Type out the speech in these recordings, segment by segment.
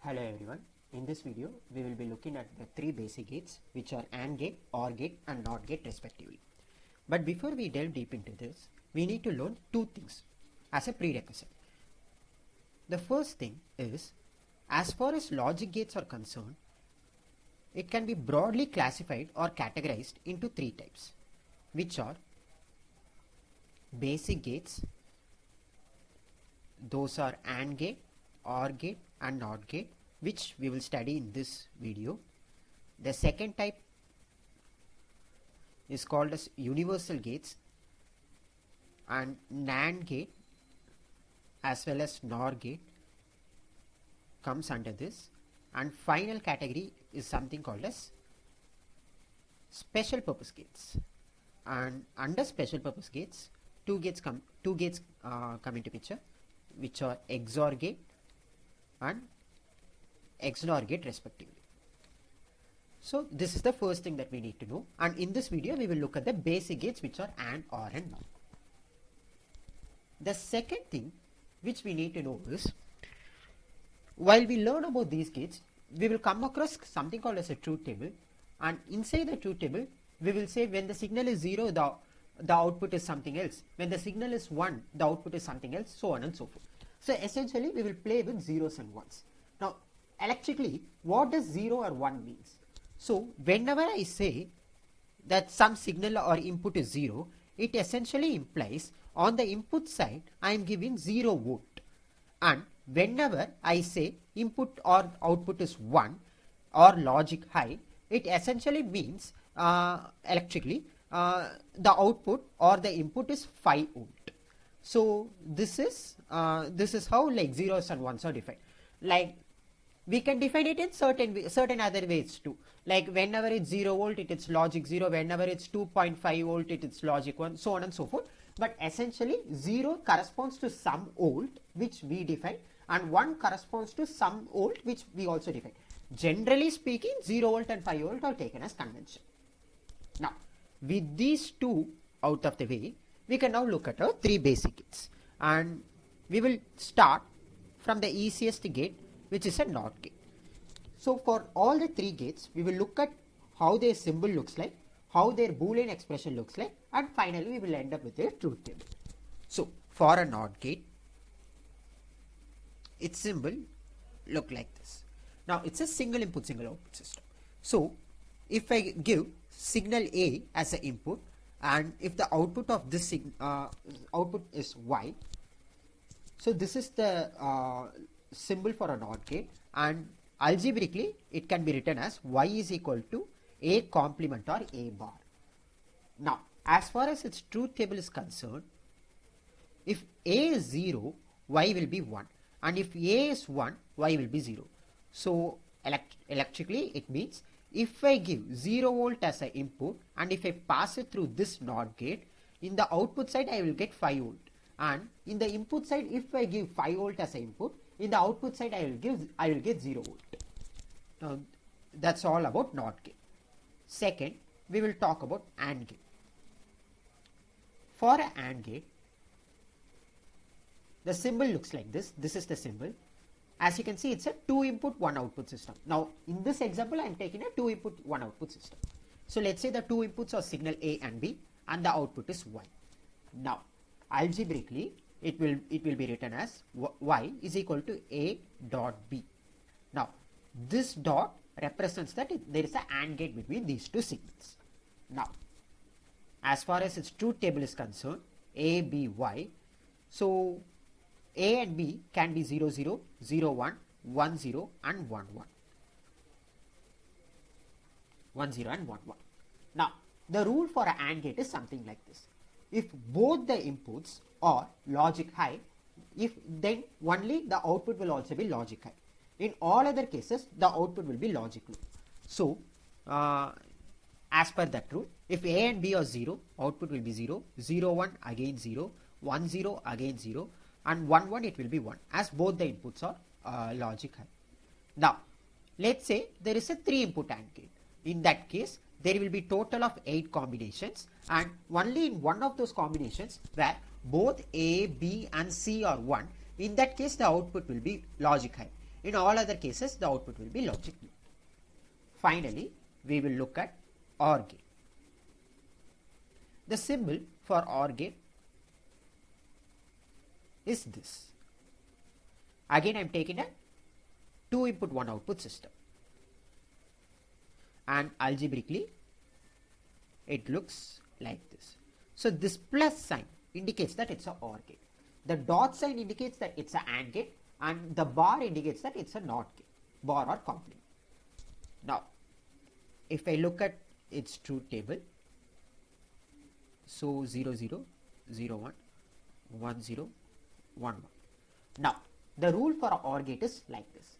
Hello everyone. In this video, we will be looking at the three basic gates which are AND gate, OR gate and NOT gate respectively. But before we delve deep into this, we need to learn two things as a prerequisite. The first thing is, as far as logic gates are concerned, it can be broadly classified or categorized into three types, which are basic gates. Those are AND gate, OR gate and NOT gate, which we will study in this video. The second type is called as universal gates, and NAND gate as well as NOR gate comes under this, and final category is something called as special purpose gates. And under special purpose gates, two gates come into picture, which are XOR gate and XNOR gate respectively. So this is the first thing that we need to know, and in this video we will look at the basic gates which are AND, OR and NOT. The second thing which we need to know is, while we learn about these gates, we will come across something called as a truth table, and inside the truth table we will say when the signal is 0 the output is something else, when the signal is 1 the output is something else, so on and so forth. So essentially we will play with zeros and ones. Now electrically, what does 0 or 1 means? So whenever I say that some signal or input is 0, it essentially implies on the input side I am giving 0 volt, and whenever I say input or output is 1 or logic high, it essentially means electrically the output or the input is 5 volt. So this is how like zeros and ones are defined. Like we can define it in certain other ways too. Like whenever it's 0 volt, it is logic 0. Whenever it's 2.5 volt, it is logic 1, so on and so forth. But essentially 0 corresponds to some volt which we define, and 1 corresponds to some volt which we also define. Generally speaking, 0 volt and 5 volt are taken as convention. Now with these two out of the way, we can now look at our three basic gates, and we will start from the easiest gate, which is a NOT gate. So for all the three gates, we will look at how their symbol looks like, how their Boolean expression looks like, and finally we will end up with their truth table. So for a NOT gate, its symbol look like this. Now it's a single input single output system. So if I give signal A as an input, and if the output of this output is Y, so this is the symbol for a NOT gate, and algebraically it can be written as Y is equal to A complement or A bar. Now as far as its truth table is concerned, if A is 0, Y will be 1, and if A is 1, Y will be 0. So electrically it means if I give 0 volt as an input, and if I pass it through this NOT gate, in the output side I will get 5 volt, and in the input side if I give 5 volt as an input, in the output side I will get 0 volt. Now that's all about NOT gate. Second, we will talk about AND gate. For an AND gate, the symbol looks like this. This is the symbol. As you can see, it's a 2 input 1 output system. Now in this example I am taking a 2 input 1 output system. So let's say the two inputs are signal A and B, and the output is Y. Now algebraically it will be written as Y is equal to A dot B. Now this dot represents that there is an AND gate between these two signals. Now as far as its truth table is concerned, A, B, Y, so A and B can be 0, 0, 0, 1, 1, 0 and 1, 1. 1, 0 and 1, 1. Now the rule for an AND gate is something like this. If both the inputs are logic high, then only the output will also be logic high. In all other cases, the output will be logic low. So as per that rule, if A and B are 0, output will be 0, 0, 1 again 0, 1, 0 again 0, and 1, 1 it will be 1, as both the inputs are logic high. Now let's say there is a 3 input AND gate. In that case, there will be total of 8 combinations, and only in one of those combinations where both A, B and C are 1, in that case the output will be logic high. In all other cases, the output will be logic loop. Finally, we will look at OR gate. The symbol for OR gate is this. Again, I am taking a 2 input 1 output system, and algebraically it looks like this. So this plus sign indicates that it's a OR gate. The dot sign indicates that it's a AND gate, and the bar indicates that it's a NOT gate, bar or complement. Now, if I look at its truth table, so 0 0 0 1 1 0 1 1. Now, the rule for an OR gate is like this.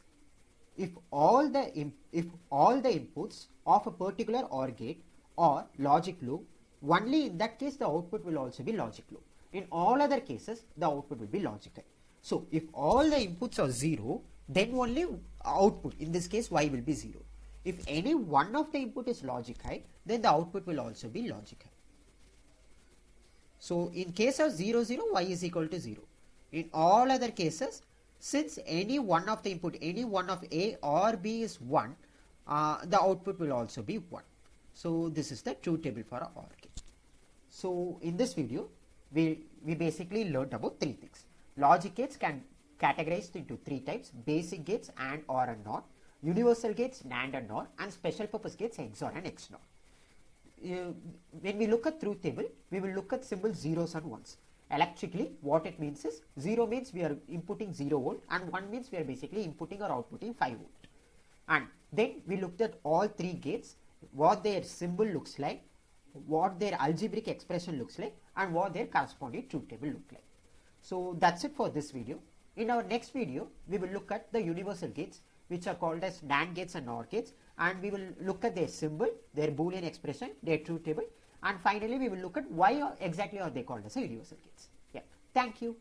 If all the inputs of a particular OR gate are logic low, only in that case the output will also be logic low. In all other cases, the output will be logic high. So, if all the inputs are 0, then only output, in this case y will be 0. If any one of the input is logic high, then the output will also be logic high. So, in case of 0 0, y is equal to 0. In all other cases, since any one of the input, any one of A or B is 1, the output will also be 1. So, this is the truth table for a OR gate. So, in this video, we basically learned about 3 things. Logic gates can categorized into 3 types: basic gates, AND, OR and NOT, universal gates, NAND and NOR, and special purpose gates, XOR and XNOR. When we look at truth table, we will look at symbols zeros and ones. Electrically, what it means is 0 means we are inputting 0 volt, and 1 means we are basically inputting or outputting 5 volt. And then we looked at all 3 gates, what their symbol looks like, what their algebraic expression looks like, and what their corresponding truth table look like. So that's it for this video. In our next video, we will look at the universal gates, which are called as NAND gates and NOR gates, and we will look at their symbol, their Boolean expression, their truth table, and finally we will look at why exactly are they called as a universal gates. Yeah, thank you.